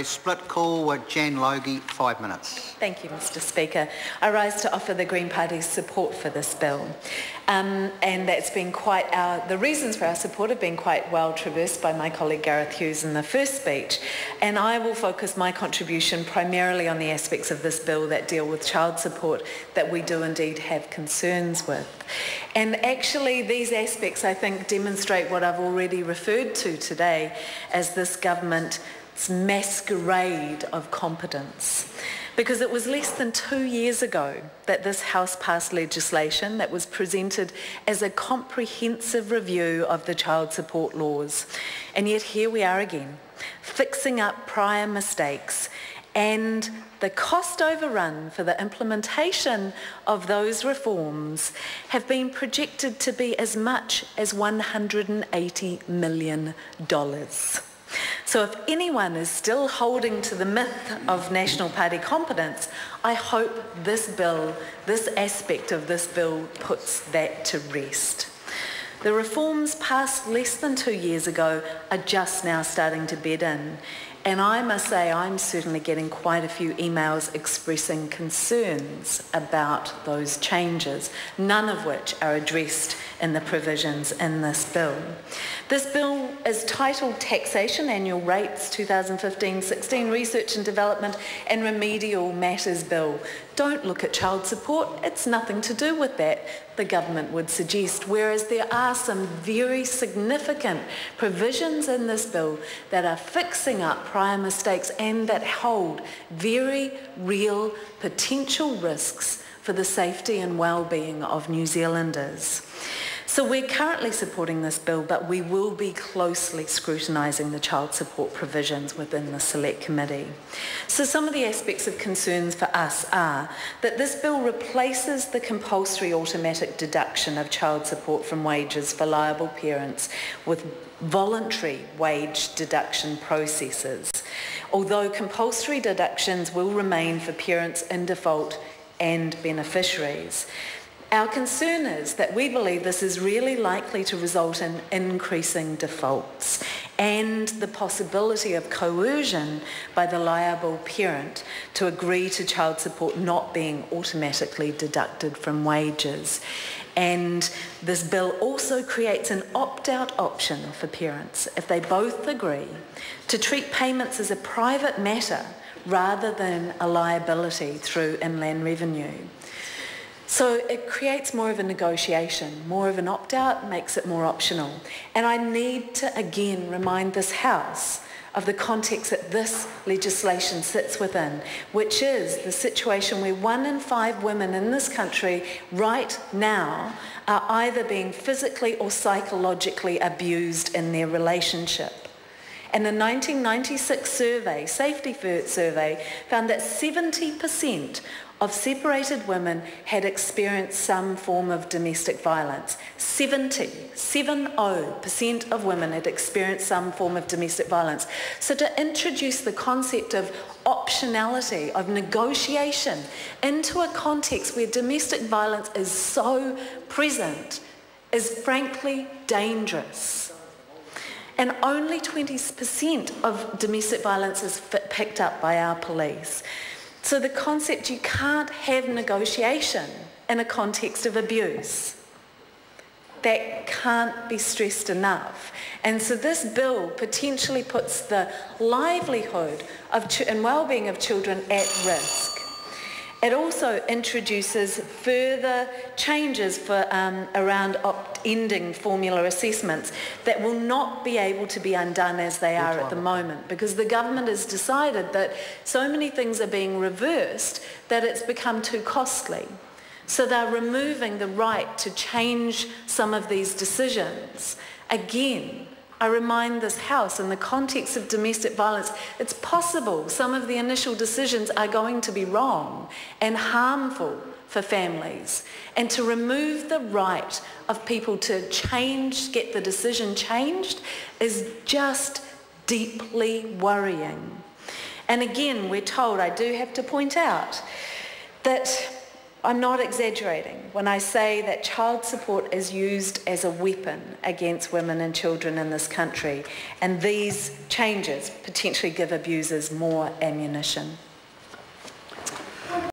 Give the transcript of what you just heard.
A split call with Jan Logie, 5 minutes. Thank you, Mr. Speaker. I rise to offer the Green Party's support for this bill. And that's been the reasons for our support have been quite well traversed by my colleague Gareth Hughes in the first speech. And I will focus my contribution primarily on the aspects of this bill that deal with child support that we do indeed have concerns with. And actually these aspects, I think, demonstrate what I've already referred to today as this government's masquerade of competence. Because it was less than 2 years ago that this House passed legislation that was presented as a comprehensive review of the child support laws. And yet here we are again, fixing up prior mistakes, and the cost overrun for the implementation of those reforms have been projected to be as much as $180 million. So if anyone is still holding to the myth of National Party competence, I hope this aspect of this bill puts that to rest. The reforms passed less than 2 years ago are just now starting to bed in. And I must say I'm certainly getting quite a few emails expressing concerns about those changes, none of which are addressed in the provisions in this bill. This bill is titled Taxation, Annual Rates 2015-16 Research and Development and Remedial Matters Bill. Don't look at child support, it's nothing to do with that, the government would suggest, whereas there are some very significant provisions in this bill that are fixing up prior mistakes and that hold very real potential risks for the safety and well-being of New Zealanders. So we're currently supporting this bill, but we will be closely scrutinising the child support provisions within the Select Committee. So some of the aspects of concerns for us are that this bill replaces the compulsory automatic deduction of child support from wages for liable parents with voluntary wage deduction processes, although compulsory deductions will remain for parents in default and beneficiaries. Our concern is that we believe this is really likely to result in increasing defaults and the possibility of coercion by the liable parent to agree to child support not being automatically deducted from wages. And this bill also creates an opt-out option for parents if they both agree to treat payments as a private matter rather than a liability through inland revenue. So it creates more of a negotiation, more of an opt-out, makes it more optional. And I need to again remind this House of the context that this legislation sits within, which is the situation where 1 in 5 women in this country right now are either being physically or psychologically abused in their relationship. And the 1996 survey, Safety First survey, found that 70% of separated women had experienced some form of domestic violence. 70% of women had experienced some form of domestic violence. So to introduce the concept of optionality, of negotiation into a context where domestic violence is so present is frankly dangerous. And only 20% of domestic violence is picked up by our police. So the concept, you can't have negotiation in a context of abuse. That can't be stressed enough. And so this bill potentially puts the livelihood and well-being of children at risk. It also introduces further changes for around ending formula assessments that will not be able to be undone as they are at the moment, because the government has decided that so many things are being reversed that it's become too costly. So they're removing the right to change some of these decisions. Again, I remind this House, in the context of domestic violence, it's possible some of the initial decisions are going to be wrong and harmful for families. And to remove the right of people to get the decision changed is just deeply worrying. And again, we're told, I do have to point out, that I'm not exaggerating when I say that child support is used as a weapon against women and children in this country, and these changes potentially give abusers more ammunition.